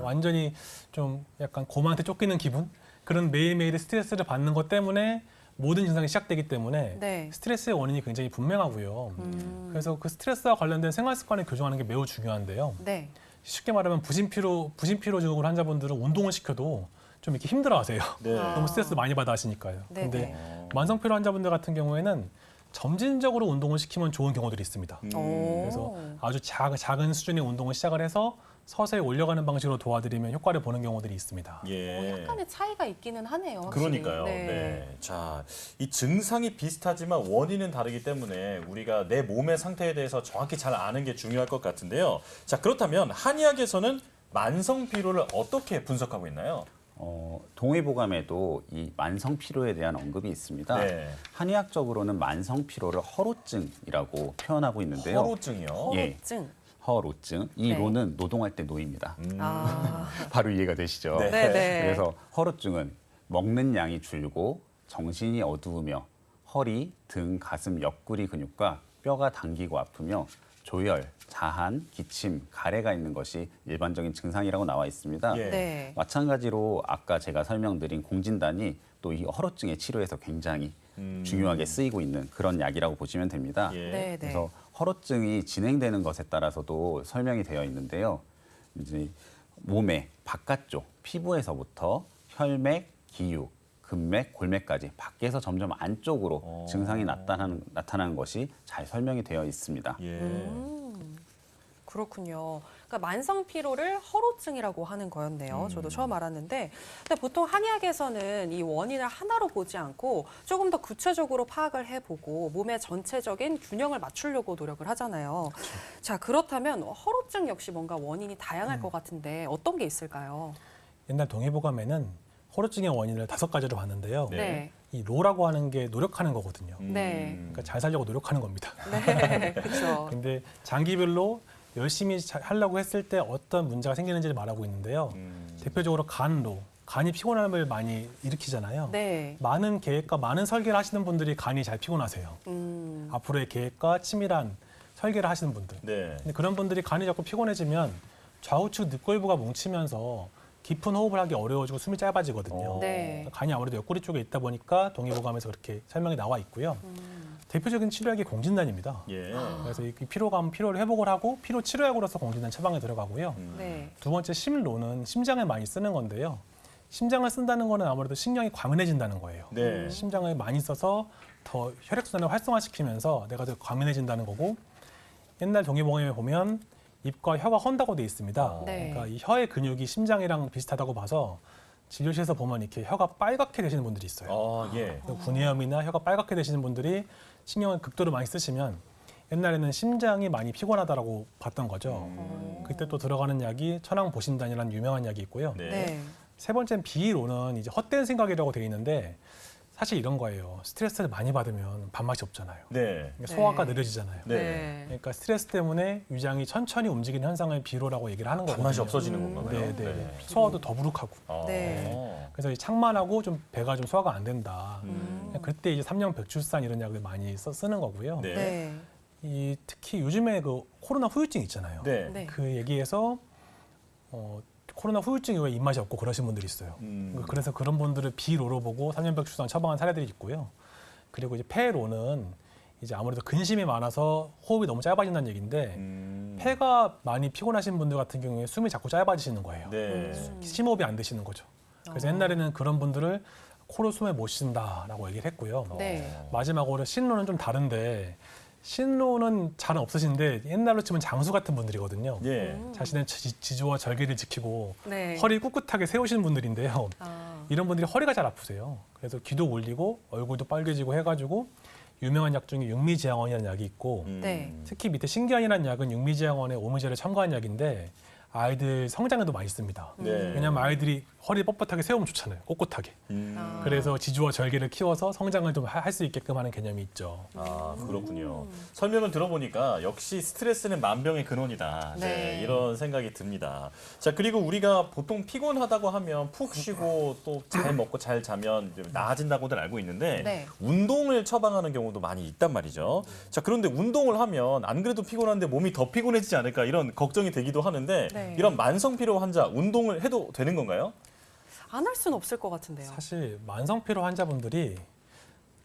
완전히 좀 약간 곰한테 쫓기는 기분? 그런 매일매일의 스트레스를 받는 것 때문에 모든 증상이 시작되기 때문에 네. 스트레스의 원인이 굉장히 분명하고요. 그래서 그 스트레스와 관련된 생활 습관을 교정하는 게 매우 중요한데요. 네. 쉽게 말하면 부신 피로 증후군 환자분들은 운동을 시켜도 좀 이렇게 힘들어하세요. 네. 너무 스트레스 많이 받아 하시니까요. 네, 근데 네. 만성 피로 환자분들 같은 경우에는 점진적으로 운동을 시키면 좋은 경우들이 있습니다. 오. 그래서 아주 작은 수준의 운동을 시작을 해서 서서히 올려가는 방식으로 도와드리면 효과를 보는 경우들이 있습니다. 예. 약간의 차이가 있기는 하네요. 확실히. 그러니까요. 네. 자, 이 증상이 비슷하지만 원인은 다르기 때문에 우리가 내 몸의 상태에 대해서 정확히 잘 아는 게 중요할 것 같은데요. 자, 그렇다면 한의학에서는 만성 피로를 어떻게 분석하고 있나요? 동의보감에도 이 만성 피로에 대한 언급이 있습니다. 네. 한의학적으로는 만성 피로를 허로증이라고 표현하고 있는데요. 허로증이요. 예. 허로증. 허로증. 이 네. 로는 노동할 때 노입니다. 아, 바로 이해가 되시죠? 네. 네네. 그래서 허로증은 먹는 양이 줄고 정신이 어두우며 허리, 등, 가슴 옆구리 근육과 뼈가 당기고 아프며 조열, 자한, 기침, 가래가 있는 것이 일반적인 증상이라고 나와 있습니다. 예. 네. 마찬가지로 아까 제가 설명드린 공진단이 또 이 허로증의 치료에서 굉장히 중요하게 쓰이고 있는 그런 약이라고 보시면 됩니다. 예. 네, 네. 그래서 허로증이 진행되는 것에 따라서도 설명이 되어 있는데요. 이제 몸의 바깥쪽 피부에서부터 혈맥, 기육, 근맥, 골맥까지 밖에서 점점 안쪽으로 증상이 나타나는 것이 잘 설명이 되어 있습니다. 예. 그렇군요. 그러니까 만성 피로를 허로증이라고 하는 거였네요. 저도 처음 알았는데, 근데 보통 한의학에서는 이 원인을 하나로 보지 않고 조금 더 구체적으로 파악을 해보고 몸의 전체적인 균형을 맞추려고 노력을 하잖아요. 자, 그렇다면 허로증 역시 뭔가 원인이 다양할 것 같은데 어떤 게 있을까요? 옛날 동의보감에는 허로증의 원인을 5가지로 봤는데요. 네. 네. 이 로라고 하는 게 노력하는 거거든요. 네. 그러니까 잘 살려고 노력하는 겁니다. 네, 그렇죠. 근데 장기별로 열심히 하려고 했을 때 어떤 문제가 생기는지를 말하고 있는데요. 대표적으로 간로, 간이 피곤함을 많이 일으키잖아요. 네. 많은 계획과 많은 설계를 하시는 분들이 간이 잘 피곤하세요. 앞으로의 계획과 치밀한 설계를 하시는 분들. 네. 근데 그런 분들이 간이 자꾸 피곤해지면 좌우측 늑골부가 뭉치면서 깊은 호흡을 하기 어려워지고 숨이 짧아지거든요. 네. 간이 아무래도 옆구리 쪽에 있다 보니까 동의보감에서 그렇게 설명이 나와 있고요. 대표적인 치료약이 공진단입니다. 예. 그래서 이 피로를 회복을 하고 피로 치료약으로서 공진단 처방에 들어가고요. 네. 두 번째 심로는 심장에 많이 쓰는 건데요. 심장을 쓴다는 거는 아무래도 신경이 과민해진다는 거예요. 네. 심장을 많이 써서 더 혈액순환을 활성화시키면서 내가 더 과민해진다는 거고, 옛날 동의보감에 보면 입과 혀가 헌다고 돼 있습니다. 네. 그러니까 이 혀의 근육이 심장이랑 비슷하다고 봐서 진료실에서 보면 이렇게 혀가 빨갛게 되시는 분들이 있어요. 아, 예. 구내염이나 혀가 빨갛게 되시는 분들이 신경을 극도로 많이 쓰시면 옛날에는 심장이 많이 피곤하다라고 봤던 거죠. 그때 또 들어가는 약이 천황보신단이라는 유명한 약이 있고요. 네. 네. 세 번째는 비로는 이제 헛된 생각이라고 돼 있는데 사실 이런 거예요. 스트레스를 많이 받으면 밥맛이 없잖아요. 네. 소화가 네. 느려지잖아요. 네. 그러니까 스트레스 때문에 위장이 천천히 움직이는 현상을 비로라고 얘기를 하는 거거든요. 밥맛이 없어지는 건가요? 네, 네. 소화도 더부룩하고. 아. 네. 그래서 이 창만하고 좀 배가 좀 소화가 안 된다. 음. 그때 이제 삼령백출산 이런 약을 많이 쓰는 거고요. 네. 네. 이 특히 요즘에 그 코로나 후유증 있잖아요. 네. 네. 그 얘기에서 코로나 후유증 이후에 입맛이 없고 그러신 분들이 있어요. 그래서 그런 분들을 비로로 보고 삼년백출산 처방한 사례들이 있고요. 그리고 이제 폐로는 이제 아무래도 근심이 많아서 호흡이 너무 짧아진다는 얘기인데 폐가 많이 피곤하신 분들 같은 경우에 숨이 자꾸 짧아지시는 거예요. 네. 심호흡이 안 되시는 거죠. 그래서 옛날에는 그런 분들을 코로 숨에 못 쉰다라고 얘기를 했고요. 네. 마지막으로 신로는 좀 다른데 신로는 잘 없으신데 옛날로 치면 장수 같은 분들이거든요. 예. 자신의 지조와 절개를 지키고 네. 허리 꿋꿋하게 세우시는 분들인데요. 아. 이런 분들이 허리가 잘 아프세요. 그래서 귀도 올리고 얼굴도 빨개지고 해가지고 유명한 약 중에 육미지향원이라는 약이 있고 네. 특히 밑에 신기한이라는 약은 육미지향원의 오미제를 첨가한 약인데 아이들 성장에도 많이 씁니다. 네. 왜냐하면 아이들이 허리 뻣뻣하게 세우면 좋잖아요. 꼿꼿하게. 아. 그래서 지주와 절개를 키워서 성장을 좀 할 수 있게끔 하는 개념이 있죠. 아, 그렇군요. 설명을 들어보니까 역시 스트레스는 만병의 근원이다. 네, 네. 이런 생각이 듭니다. 자, 그리고 우리가 보통 피곤하다고 하면 푹 쉬고 또 잘 먹고 잘 자면 좀 나아진다고들 알고 있는데 네. 운동을 처방하는 경우도 많이 있단 말이죠. 자, 그런데 운동을 하면 안 그래도 피곤한데 몸이 더 피곤해지지 않을까 이런 걱정이 되기도 하는데 네. 이런 만성 피로 환자 운동을 해도 되는 건가요? 안 할 수는 없을 것 같은데요. 사실 만성피로 환자분들이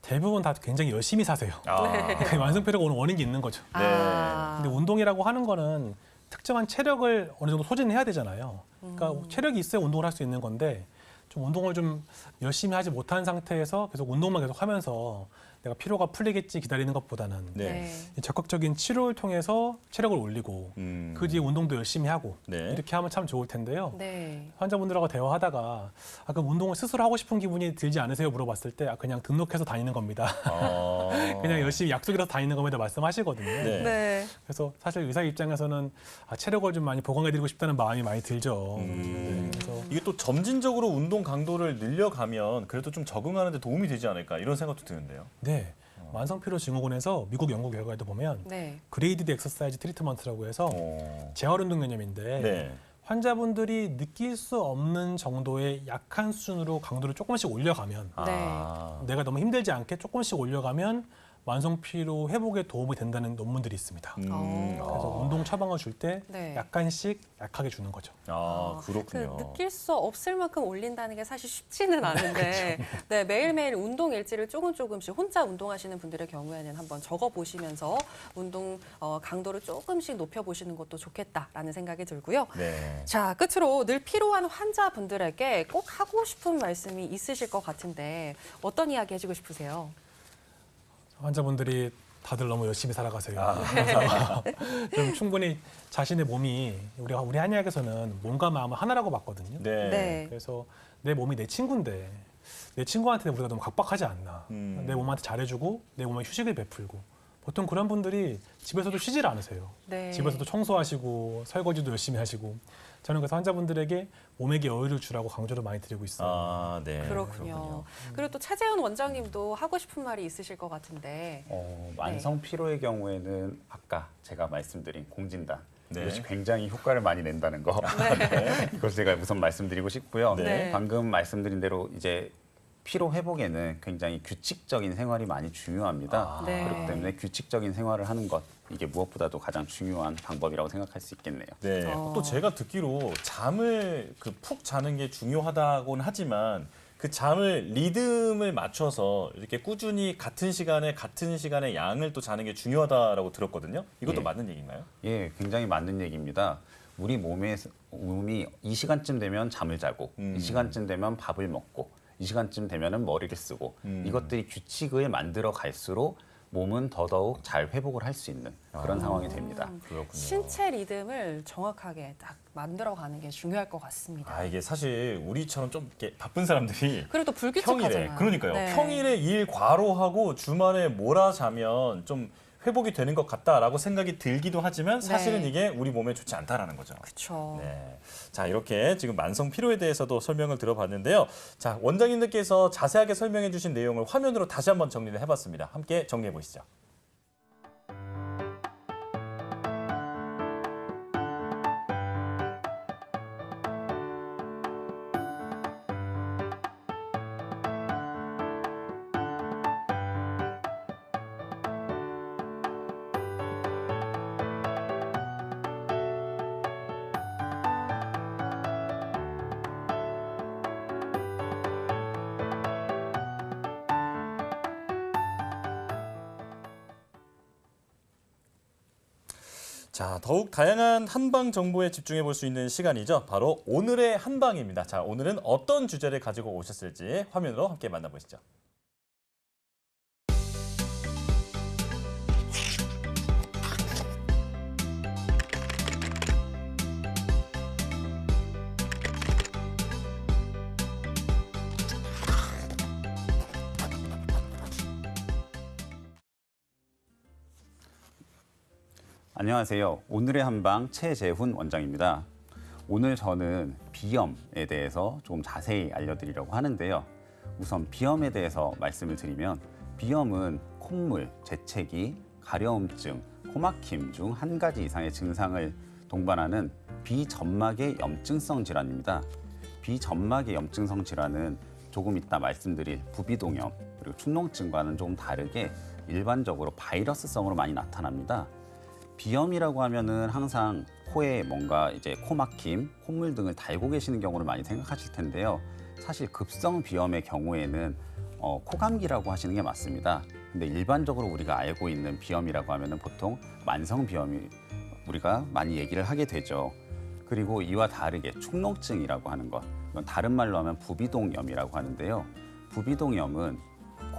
대부분 다 굉장히 열심히 사세요. 아, 그러니까 만성피로가 오는 원인이 있는 거죠. 네. 아. 근데 운동이라고 하는 거는 특정한 체력을 어느 정도 소진해야 되잖아요. 그러니까 체력이 있어야 운동을 할 수 있는 건데 좀 운동을 좀 열심히 하지 못한 상태에서 계속 운동만 계속 하면서 내가 피로가 풀리겠지 기다리는 것보다는 네. 이 적극적인 치료를 통해서 체력을 올리고 그 뒤에 운동도 열심히 하고 네. 이렇게 하면 참 좋을 텐데요. 네. 환자분들하고 대화하다가 그럼 운동을 스스로 하고 싶은 기분이 들지 않으세요? 물어봤을 때 그냥 등록해서 다니는 겁니다. 그냥 열심히 약속이라서 다니는 겁니다 말씀하시거든요. 네. 네. 그래서 사실 의사 입장에서는 체력을 좀 많이 보강해드리고 싶다는 마음이 많이 들죠. 네, 그래서 이게 또 점진적으로 운동 강도를 늘려가면 그래도 좀 적응하는 데 도움이 되지 않을까 이런 생각도 드는데요. 네. 만성피로증후군에서 미국 연구 결과에도 보면 네. 그레이디드 엑서사이즈 트리트먼트라고 해서 재활 운동 개념인데 네. 환자분들이 느낄 수 없는 정도의 약한 수준으로 강도를 조금씩 올려가면 아. 내가 너무 힘들지 않게 조금씩 올려가면 만성피로 회복에 도움이 된다는 논문들이 있습니다. 그래서 운동 처방을 줄 때 네. 약간씩 약하게 주는 거죠. 그렇군요. 느낄 수 없을 만큼 올린다는 게 사실 쉽지는 않은데 네, 매일매일 운동 일지를 조금씩 혼자 운동하시는 분들의 경우에는 한번 적어보시면서 운동 강도를 조금씩 높여보시는 것도 좋겠다라는 생각이 들고요. 네. 자, 끝으로 늘 피로한 환자분들에게 꼭 하고 싶은 말씀이 있으실 것 같은데 어떤 이야기 해주고 싶으세요? 환자분들이 다들 너무 열심히 살아가세요. 그래서 좀 충분히 자신의 몸이 우리 한의학에서는 몸과 마음을 하나라고 봤거든요. 네. 네. 그래서 내 몸이 내 친구인데 내 친구한테 우리가 너무 각박하지 않나. 내 몸한테 잘해주고 내 몸에 휴식을 베풀고 보통 그런 분들이 집에서도 쉬질 않으세요. 네. 집에서도 청소하시고 설거지도 열심히 하시고 저는 그래서 환자분들에게 몸에게 여유를 주라고 강조를 많이 드리고 있어요. 네. 그렇군요. 그리고 또 차재훈 원장님도 하고 싶은 말이 있으실 것 같은데. 만성 피로의 경우에는 아까 제가 말씀드린 공진단 네. 이것이 굉장히 효과를 많이 낸다는 거. 이것을 제가 우선 말씀드리고 싶고요. 네. 방금 말씀드린 대로 이제 피로 회복에는 굉장히 규칙적인 생활이 많이 중요합니다. 네. 그렇기 때문에 규칙적인 생활을 하는 것 이게 무엇보다도 가장 중요한 방법이라고 생각할 수 있겠네요. 네. 또 제가 듣기로 잠을 푹 자는 게 중요하다고는 하지만 그 잠을 리듬을 맞춰서 이렇게 꾸준히 같은 시간에 양을 또 자는 게 중요하다라고 들었거든요. 이것도 예. 맞는 얘기인가요? 예, 굉장히 맞는 얘기입니다. 우리 몸이 이 시간쯤 되면 잠을 자고 이 시간쯤 되면 밥을 먹고 이 시간쯤 되면은 머리를 쓰고 이것들이 규칙을 만들어 갈수록 몸은 더더욱 잘 회복을 할 수 있는 그런 상황이 됩니다. 그렇군요. 신체 리듬을 정확하게 딱 만들어가는 게 중요할 것 같습니다. 이게 사실 우리처럼 좀 이렇게 바쁜 사람들이 그리고 또 평일에 불규칙하잖아요. 그러니까요. 네. 평일에 일 과로하고 주말에 몰아자면 좀 회복이 되는 것 같다라고 생각이 들기도 하지만 사실은 네. 이게 우리 몸에 좋지 않다라는 거죠. 그렇죠. 네. 자, 이렇게 지금 만성 피로에 대해서도 설명을 들어봤는데요. 자, 원장님들께서 자세하게 설명해 주신 내용을 화면으로 다시 한번 정리를 해봤습니다. 함께 정리해 보시죠. 자, 더욱 다양한 한방 정보에 집중해 볼 수 있는 시간이죠. 바로 오늘의 한방입니다. 자, 오늘은 어떤 주제를 가지고 오셨을지 화면으로 함께 만나보시죠. 안녕하세요. 오늘의 한방 최재훈 원장입니다. 오늘 저는 비염에 대해서 좀 자세히 알려드리려고 하는데요. 우선 비염에 대해서 말씀을 드리면 비염은 콧물, 재채기, 가려움증, 코막힘 중 한 가지 이상의 증상을 동반하는 비점막의 염증성 질환입니다. 비점막의 염증성 질환은 조금 이따 말씀드릴 부비동염 그리고 축농증과는 좀 다르게 일반적으로 바이러스성으로 많이 나타납니다. 비염이라고 하면은 항상 코에 뭔가 이제 코막힘, 콧물 등을 달고 계시는 경우를 많이 생각하실 텐데요. 사실 급성 비염의 경우에는 코감기라고 하시는 게 맞습니다. 근데 일반적으로 우리가 알고 있는 비염이라고 하면은 보통 만성 비염이 우리가 많이 얘기를 하게 되죠. 그리고 이와 다르게 축농증이라고 하는 것, 이건 다른 말로 하면 부비동염이라고 하는데요. 부비동염은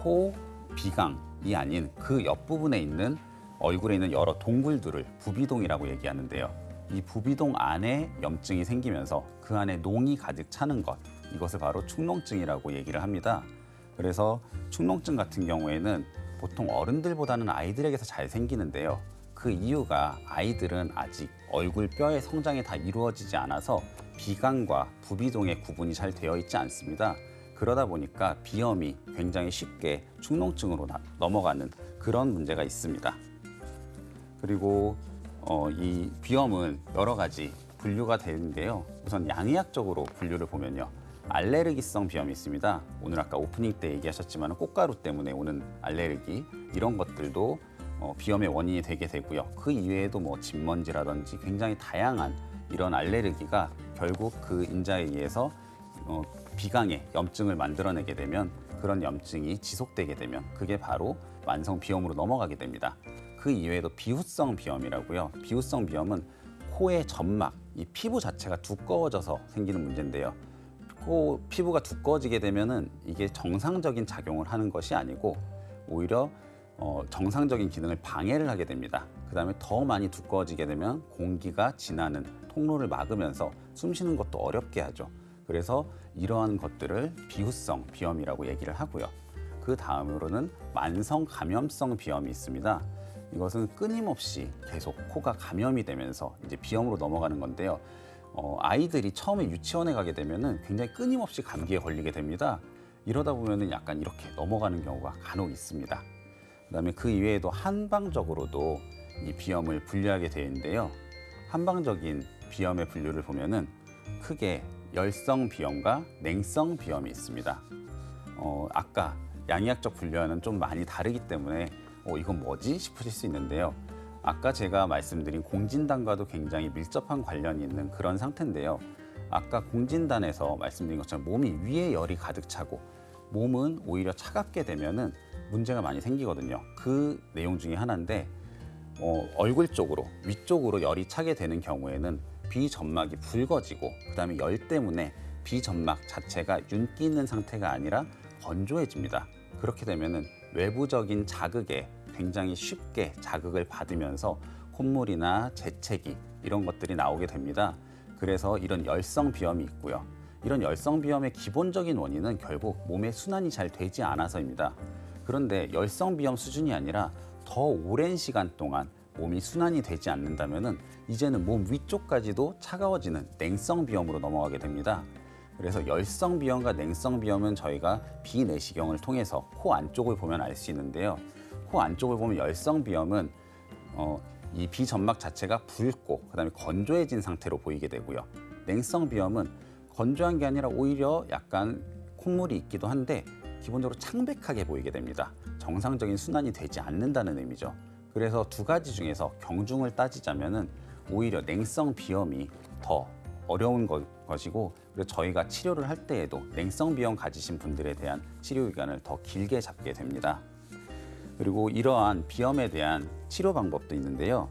코, 비강 이 아닌 그 옆부분에 있는 얼굴에 있는 여러 동굴들을 부비동이라고 얘기하는데요. 이 부비동 안에 염증이 생기면서 그 안에 농이 가득 차는 것, 이것을 바로 축농증이라고 얘기를 합니다. 그래서 축농증 같은 경우에는 보통 어른들보다는 아이들에게서 잘 생기는데요. 그 이유가 아이들은 아직 얼굴 뼈의 성장이 다 이루어지지 않아서 비강과 부비동의 구분이 잘 되어 있지 않습니다. 그러다 보니까 비염이 굉장히 쉽게 축농증으로 넘어가는 그런 문제가 있습니다. 그리고 이 비염은 여러 가지 분류가 되는데요. 우선 양의학적으로 분류를 보면요. 알레르기성 비염이 있습니다. 오늘 아까 오프닝 때 얘기하셨지만 꽃가루 때문에 오는 알레르기 이런 것들도 비염의 원인이 되게 되고요. 그 이외에도 뭐 진먼지라든지 굉장히 다양한 이런 알레르기가 결국 그 인자에 의해서 비강의 염증을 만들어내게 되면 그런 염증이 지속되게 되면 그게 바로 만성 비염으로 넘어가게 됩니다. 그 이외에도 비후성 비염이라고요. 비후성 비염은 코의 점막, 이 피부 자체가 두꺼워져서 생기는 문제인데요. 코 피부가 두꺼워지게 되면은 이게 정상적인 작용을 하는 것이 아니고 오히려 정상적인 기능을 방해를 하게 됩니다. 그다음에 더 많이 두꺼워지게 되면 공기가 지나는 통로를 막으면서 숨 쉬는 것도 어렵게 하죠. 그래서 이러한 것들을 비후성 비염이라고 얘기를 하고요. 그 다음으로는 만성 감염성 비염이 있습니다. 이것은 끊임없이 계속 코가 감염이 되면서 이제 비염으로 넘어가는 건데요. 아이들이 처음에 유치원에 가게 되면은 굉장히 끊임없이 감기에 걸리게 됩니다. 이러다 보면은 약간 이렇게 넘어가는 경우가 간혹 있습니다. 그다음에 그 이외에도 한방적으로도 이 비염을 분류하게 되어 있는데요. 한방적인 비염의 분류를 보면은 크게 열성 비염과 냉성 비염이 있습니다. 아까 양의학적 분류와는 좀 많이 다르기 때문에 이건 뭐지 싶으실 수 있는데요. 아까 제가 말씀드린 공진단과도 굉장히 밀접한 관련이 있는 그런 상태인데요. 아까 공진단에서 말씀드린 것처럼 몸이 위에 열이 가득 차고 몸은 오히려 차갑게 되면은 문제가 많이 생기거든요. 그 내용 중에 하나인데 얼굴 쪽으로 위쪽으로 열이 차게 되는 경우에는 비점막이 붉어지고 그다음에 열 때문에 비점막 자체가 윤기 있는 상태가 아니라 건조해집니다. 그렇게 되면은 외부적인 자극에 굉장히 쉽게 자극을 받으면서 콧물이나 재채기 이런 것들이 나오게 됩니다. 그래서 이런 열성 비염이 있고요. 이런 열성 비염의 기본적인 원인은 결국 몸의 순환이 잘 되지 않아서입니다. 그런데 열성 비염 수준이 아니라 더 오랜 시간 동안 몸이 순환이 되지 않는다면은 이제는 몸 위쪽까지도 차가워지는 냉성 비염으로 넘어가게 됩니다. 그래서 열성 비염과 냉성 비염은 저희가 비내시경을 통해서 코 안쪽을 보면 알 수 있는데요. 코 안쪽을 보면 열성 비염은 이 비점막 자체가 붉고 그다음에 건조해진 상태로 보이게 되고요. 냉성 비염은 건조한 게 아니라 오히려 약간 콧물이 있기도 한데 기본적으로 창백하게 보이게 됩니다. 정상적인 순환이 되지 않는다는 의미죠. 그래서 두 가지 중에서 경중을 따지자면은 오히려 냉성 비염이 더 어려운 것이고 그래서 저희가 치료를 할 때에도 냉성 비염 가지신 분들에 대한 치료 기간을 더 길게 잡게 됩니다. 그리고 이러한 비염에 대한 치료 방법도 있는데요.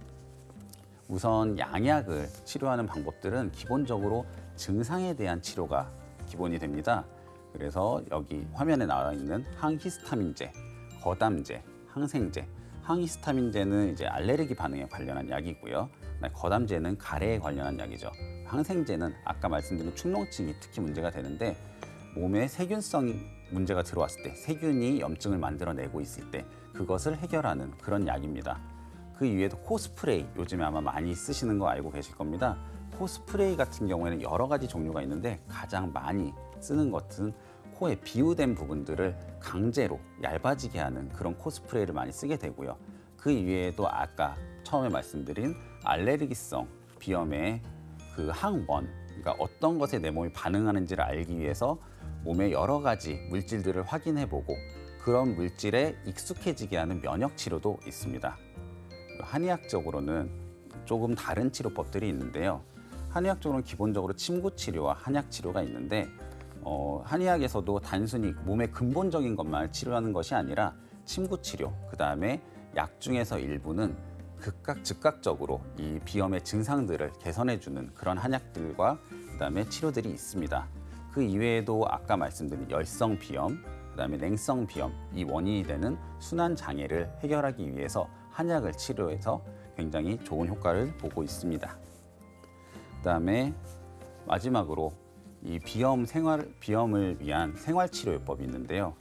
우선 양약을 치료하는 방법들은 기본적으로 증상에 대한 치료가 기본이 됩니다. 그래서 여기 화면에 나와 있는 항히스타민제, 거담제, 항생제. 항히스타민제는 이제 알레르기 반응에 관련한 약이고요. 거담제는 가래에 관련한 약이죠. 항생제는 아까 말씀드린 축농증이 특히 문제가 되는데 몸에 세균성 문제가 들어왔을 때 세균이 염증을 만들어내고 있을 때 그것을 해결하는 그런 약입니다. 그 이외에도 코스프레이 요즘에 아마 많이 쓰시는 거 알고 계실 겁니다. 코스프레이 같은 경우에는 여러 가지 종류가 있는데 가장 많이 쓰는 것은 코의 비우된 부분들을 강제로 얇아지게 하는 그런 코스프레이를 많이 쓰게 되고요. 그 이외에도 아까 처음에 말씀드린 알레르기성 비염의 그 항원, 그러니까 어떤 것에 내 몸이 반응하는지를 알기 위해서 몸의 여러 가지 물질들을 확인해보고 그런 물질에 익숙해지게 하는 면역 치료도 있습니다. 한의학적으로는 조금 다른 치료법들이 있는데요. 한의학적으로는 기본적으로 침구 치료와 한약 치료가 있는데 한의학에서도 단순히 몸의 근본적인 것만 치료하는 것이 아니라 침구 치료, 그 다음에 약 중에서 일부는 즉각적으로 이 비염의 증상들을 개선해주는 그런 한약들과 그 다음에 치료들이 있습니다. 그 이외에도 아까 말씀드린 열성 비염, 그 그다음에 냉성 비염, 이 원인이 되는 순환 장애를 해결하기 위해서 한약을 치료해서 굉장히 좋은 효과를 보고 있습니다. 그다음에 마지막으로 이 비염을 위한 생활치료요법이 있는데요.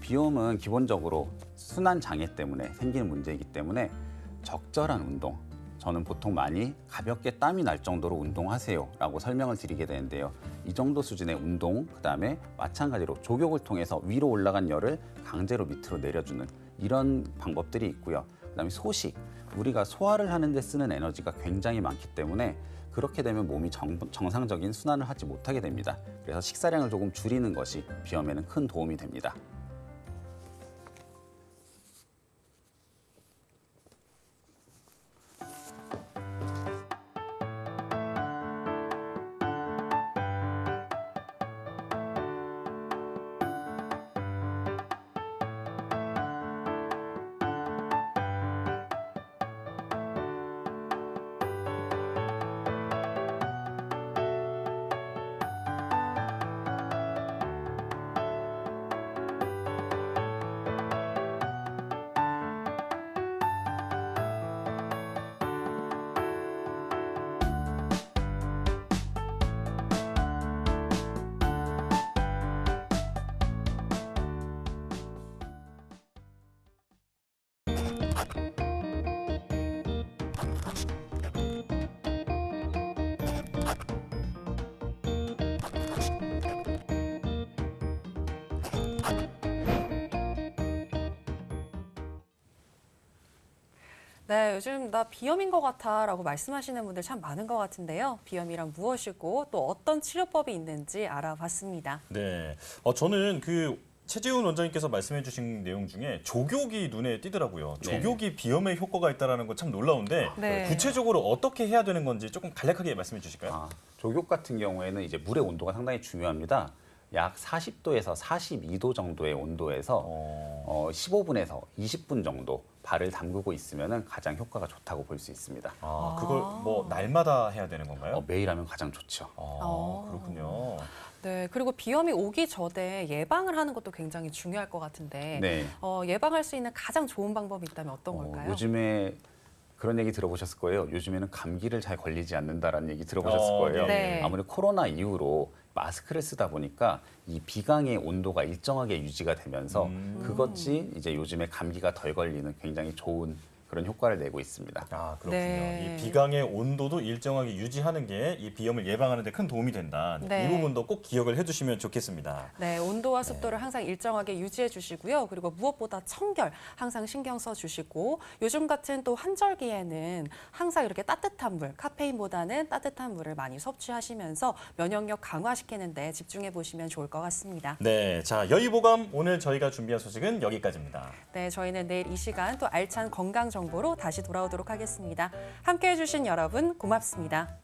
비염은 기본적으로 순환 장애 때문에 생기는 문제이기 때문에 적절한 운동, 저는 보통 많이 가볍게 땀이 날 정도로 운동하세요라고 설명을 드리게 되는데요. 이 정도 수준의 운동, 그다음에 마찬가지로 족욕을 통해서 위로 올라간 열을 강제로 밑으로 내려주는 이런 방법들이 있고요. 그다음에 소식, 우리가 소화를 하는 데 쓰는 에너지가 굉장히 많기 때문에 그렇게 되면 몸이 정상적인 순환을 하지 못하게 됩니다. 그래서 식사량을 조금 줄이는 것이 비염에는 큰 도움이 됩니다. 네, 요즘 나 비염인 것 같아라고 말씀하시는 분들 참 많은 것 같은데요. 비염이란 무엇이고 또 어떤 치료법이 있는지 알아봤습니다. 네, 저는 그 최재훈 원장님께서 말씀해주신 내용 중에 족욕이 눈에 띄더라고요. 네. 족욕이 비염에 효과가 있다는 건 참 놀라운데 네. 구체적으로 어떻게 해야 되는 건지 조금 간략하게 말씀해 주실까요? 족욕 같은 경우에는 이제 물의 온도가 상당히 중요합니다. 약 40도에서 42도 정도의 온도에서 15분에서 20분 정도 발을 담그고 있으면 가장 효과가 좋다고 볼 수 있습니다. 그걸 뭐 날마다 해야 되는 건가요? 매일 하면 가장 좋죠. 그렇군요. 네, 그리고 비염이 오기 전에 예방을 하는 것도 굉장히 중요할 것 같은데 네. 예방할 수 있는 가장 좋은 방법이 있다면 어떤 걸까요? 요즘에 그런 얘기 들어보셨을 거예요. 요즘에는 감기를 잘 걸리지 않는다라는 얘기 들어보셨을 거예요. 네. 아무래도 코로나 이후로 마스크를 쓰다 보니까 이 비강의 온도가 일정하게 유지가 되면서 그것이 이제 요즘에 감기가 덜 걸리는 굉장히 좋은 그런 효과를 내고 있습니다. 그렇군요. 네. 이 비강의 온도도 일정하게 유지하는 게 이 비염을 예방하는 데 큰 도움이 된다. 네. 이 부분도 꼭 기억을 해두시면 좋겠습니다. 네, 온도와 습도를 항상 일정하게 유지해 주시고요. 그리고 무엇보다 청결 항상 신경 써 주시고 요즘 같은 또 한절기에는 항상 이렇게 따뜻한 물, 카페인보다는 따뜻한 물을 많이 섭취하시면서 면역력 강화시키는 데 집중해 보시면 좋을 것 같습니다. 네, 자 여의보감 오늘 저희가 준비한 소식은 여기까지입니다. 네, 저희는 내일 이 시간 또 알찬 건강 정보로 다시 돌아오도록 하겠습니다. 함께해 주신 여러분 고맙습니다.